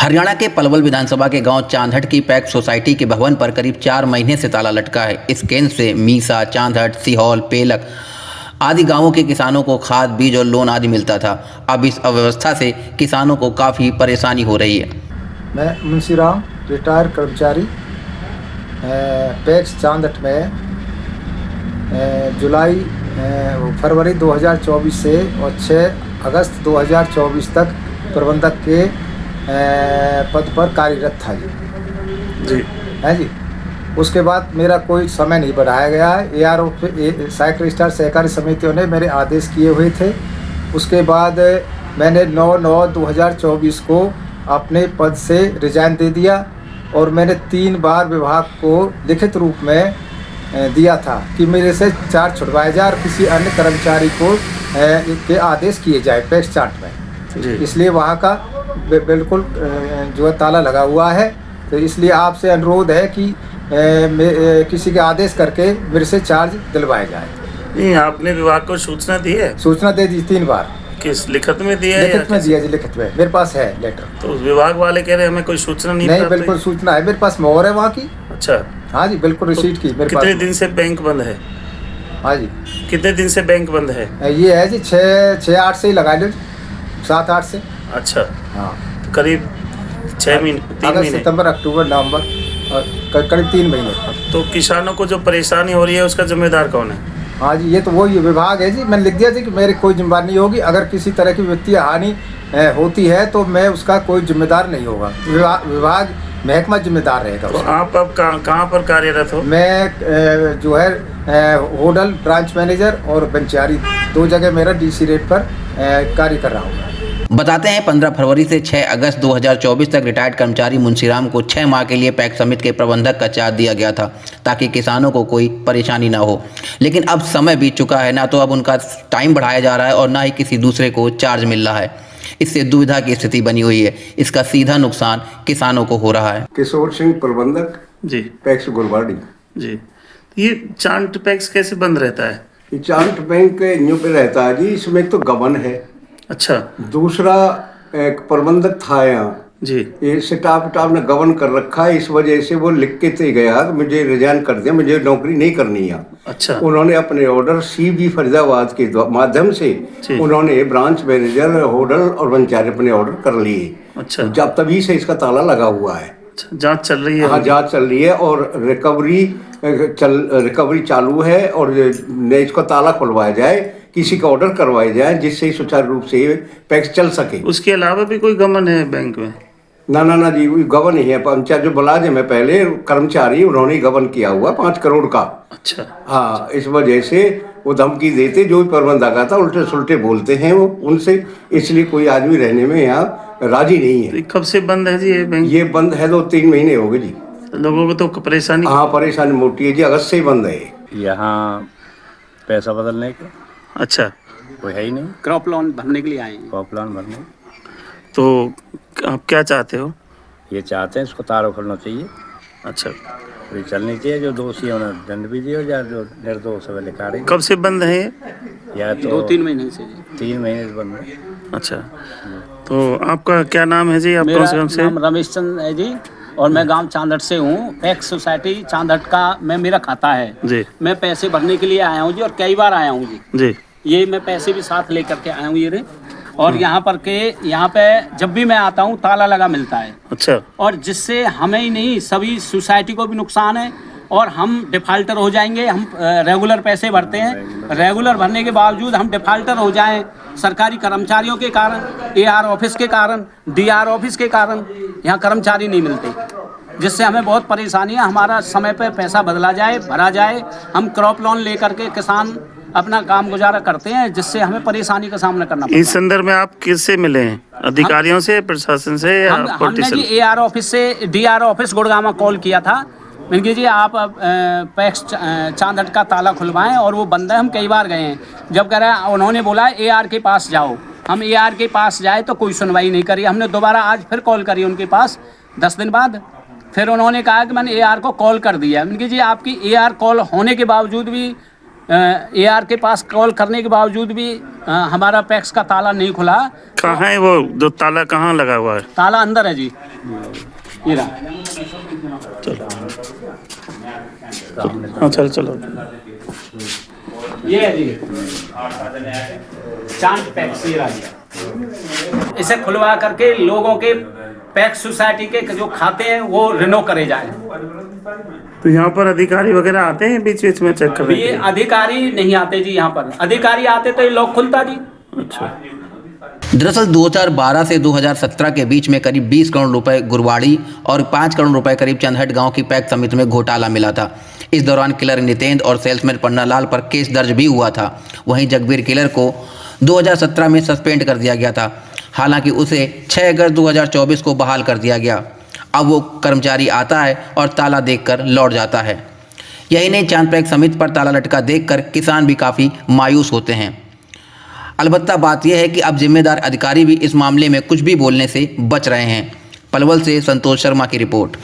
हरियाणा के पलवल विधानसभा के गांव चांदहट की पैक्स सोसाइटी के भवन पर करीब 4 महीने से ताला लटका है। इस केंद्र से मीसा, चांदहट, सीहौल, पेलक आदि गांवों के किसानों को खाद, बीज और लोन आदि मिलता था। अब इस अव्यवस्था से किसानों को काफ़ी परेशानी हो रही है। मैं मुंशीराम रिटायर कर्मचारी पैक्स चांदहट में फरवरी 2024 से और 6 अगस्त 2024 तक प्रबंधक के पद पर कार्यरत था जी है जी। उसके बाद मेरा कोई समय नहीं बढ़ाया गया है। ARO साइकिल स्टार सहकारी समितियों ने मेरे आदेश किए हुए थे। उसके बाद मैंने 9/9/2024 को अपने पद से रिजाइन दे दिया और मैंने 3 बार विभाग को लिखित रूप में दिया था कि मेरे से चार्ज छुड़वाया जाए और किसी अन्य कर्मचारी को के आदेश किए जाए पैक्स चार्ट में। इसलिए वहाँ का बिल्कुल जो है ताला लगा हुआ है। तो इसलिए आपसे अनुरोध है कि किसी के आदेश करके मेरे से चार्ज दिलवाया जाए। नहीं, आपने विभाग को सूचना दी है? सूचना दे दी 3 बार। किस लिखित में दिया है? लिखित में दिया जी, लिखित में मेरे पास है लेटर। तो विभाग वाले कह रहे हैं हमें कोई सूचना नहीं बिल्कुल सूचना है मेरे पास, मोहर है वहाँ की। अच्छा, हाँ जी बिल्कुल, रिसीट की मेरे पास। कितने दिन से बैंक बंद है? हाँ जी, कितने दिन से बैंक बंद है? ये है जी 6-8 से ही लगा लो, 7-8 से। अच्छा, हाँ करीब 6 महीने, 3 महीने, सितंबर, अक्टूबर, नवंबर और करीब 3 महीने। तो किसानों को जो परेशानी हो रही है उसका जिम्मेदार कौन है? हाँ जी, ये तो वही विभाग है जी। मैंने लिख दिया जी कि मेरी कोई जिम्मेदारी नहीं होगी। अगर किसी तरह की वित्तीय हानि होती है तो मैं उसका कोई जिम्मेदार नहीं होगा। विभाग महकमा जिम्मेदार रहेगा। तो आप अब कहाँ पर कार्यरत हो? मैं जो है होडल ब्रांच मैनेजर और बंचारी 2 जगह मेरा DC रेट पर कार्य कर रहा हूँ। बताते हैं 15 फरवरी से 6 अगस्त 2024 तक रिटायर्ड कर्मचारी मुंशीराम को 6 माह के लिए पैक्स समिति के प्रबंधक का चार्ज दिया गया था ताकि किसानों को कोई परेशानी ना हो। लेकिन अब समय बीत चुका है, ना तो अब उनका टाइम बढ़ाया जा रहा है और ना ही किसी दूसरे को चार्ज मिल रहा है। इससे दुविधा की स्थिति बनी हुई है। इसका सीधा नुकसान किसानों को हो रहा है। किशोर सिंह प्रबंधक जी, पैक्स गुरवाड़ी जी। ये चांट पैक्स कैसे बंद रहता है? ये चांट बैंक यूँ पे रहता है जी। इसमें एक तो गबन है। अच्छा, दूसरा एक प्रबंधक था यहाँ जी, ये स्टाफ ने गबन कर रखा है। इस वजह से वो लिख के ते गया कि मुझे रिजाइन कर दिया, मुझे नौकरी नहीं करनी है। अच्छा, उन्होंने अपने ऑर्डर CB फरीदाबाद के माध्यम से उन्होंने ब्रांच मैनेजर, होडल और बंचारी अपने ऑर्डर कर लिए। अच्छा, जब तभी से इसका ताला लगा हुआ है। जांच चल रही है? हाँ, जांच चल रही है और रिकवरी चालू है और इसको ताला खुलवाया जाए, किसी का ऑर्डर करवाया जाए जिससे सुचारू रूप से पैक्स चल सके। उसके अलावा भी कोई गमन है बैंक में? ना जी, गबन ही है। पंचायत जो मुलाजिम है पहले कर्मचारी, उन्होंने गबन किया हुआ 5 करोड़ का। अच्छा, हाँ, इस वजह से वो धमकी देते, जो भी प्रबंधक आता उल्टे सुलटे बोलते हैं वो उनसे, इसलिए कोई आदमी रहने में यहाँ राजी नहीं है। कब से बंद है जी ये बैंक? ये बंद है 2-3 महीने हो गए जी। लोगों को तो परेशानी? हाँ, परेशानी मोटी है जी। अगस्त से ही बंद है यहाँ पैसा बदलने के। अच्छा, कोई है ही नहीं। क्रॉप लोन भरने के लिए आए हैं। क्रॉप लोन भरने। तो आप क्या चाहते हो? ये चाहते हैं इसको ताला खोलना चाहिए। अच्छा, ये चलनी चाहिए। जो दोषी है उन्हें दंड भी दिया जाए, जो निर्दोष है लिखा। कब से बंद है ये? या तो 2-3 महीने से। 3 महीने से बंद है। अच्छा, तो आपका क्या नाम है जी? आप कौन से गाँव से? नाम रमेश चंद्र है जी और मैं गांव चांदहट से हूँ। पैक्स सोसाइटी चांदहट का मेरा खाता है जी। मैं पैसे भरने के लिए आया हूँ जी और कई बार आया हूँ जी। ये मैं पैसे भी साथ लेकर के आया हूँ ये रे। और यहाँ पे जब भी मैं आता हूँ ताला लगा मिलता है। अच्छा, और जिससे हमें ही नहीं सभी सोसाइटी को भी नुकसान है और हम डिफाल्टर हो जाएंगे। हम रेगुलर पैसे भरते हैं, रेगुलर भरने के बावजूद हम डिफाल्टर हो जाएं सरकारी कर्मचारियों के कारण, AR ऑफिस के कारण, DR ऑफिस के कारण यहाँ कर्मचारी नहीं मिलते, जिससे हमें बहुत परेशानी है। हमारा समय पे पैसा बदला जाए, भरा जाए। हम क्रॉप लोन लेकर के किसान अपना काम गुजारा करते हैं, जिससे हमें परेशानी का सामना करना पड़ता है। इस संदर्भ में आप किससे मिले हैं? अधिकारियों से, प्रशासन से या हमने जी AR ऑफिस से DR ऑफिस गुड़गांव में कॉल किया था। मैंने जी आप पैक्स चांदहट का ताला खुलवाएं और वो बंद है। हम कई बार गए हैं, जब कह रहा है उन्होंने बोला AR के पास जाओ। हम AR के पास जाए तो कोई सुनवाई नहीं करी। हमने दोबारा आज फिर कॉल करी उनके पास 10 दिन बाद। फिर उन्होंने कहा कि मैंने AR को कॉल कर दिया। मैंने जी आपकी AR कॉल होने के बावजूद भी AR के पास कॉल करने के बावजूद भी हमारा पैक्स का ताला नहीं खुला। कहाँ है वो जो ताला कहाँ लगा हुआ है? ताला अंदर है जी, ये रहा। हाँ चल चलो। ये है जी 4 पैक्स, ये रहा जी। इसे खुलवा करके लोगों के पैक्स सोसाइटी के जो खाते हैं वो रिनो करे जाए। तो यहाँ पर अधिकारी वगैरह आते हैं बीच बीच में चेक करने के ये लिए? अधिकारी नहीं आते जी, यहाँ पर अधिकारी आते तो ये लॉक खुलता जी। अच्छा। दरअसल 2012 से 2017 के बीच में करीब 20 करोड़ रुपए गुरवाड़ी और 5 करोड़ रुपए करीब चंदहट गांव की पैक्स समिति में घोटाला मिला था। इस दौरान किलर नितेंद्र और सेल्समैन पन्नालाल पर केस दर्ज भी हुआ था। वहीं जगबीर किलर को 2017 में सस्पेंड कर दिया गया था, हालांकि उसे 6 अगस्त 2024 को बहाल कर दिया गया। अब वो कर्मचारी आता है और ताला देखकर लौट जाता है। यही नहीं, चांद पैक्स समिति पर ताला लटका देखकर किसान भी काफ़ी मायूस होते हैं। अलबत्ता बात यह है कि अब जिम्मेदार अधिकारी भी इस मामले में कुछ भी बोलने से बच रहे हैं। पलवल से संतोष शर्मा की रिपोर्ट।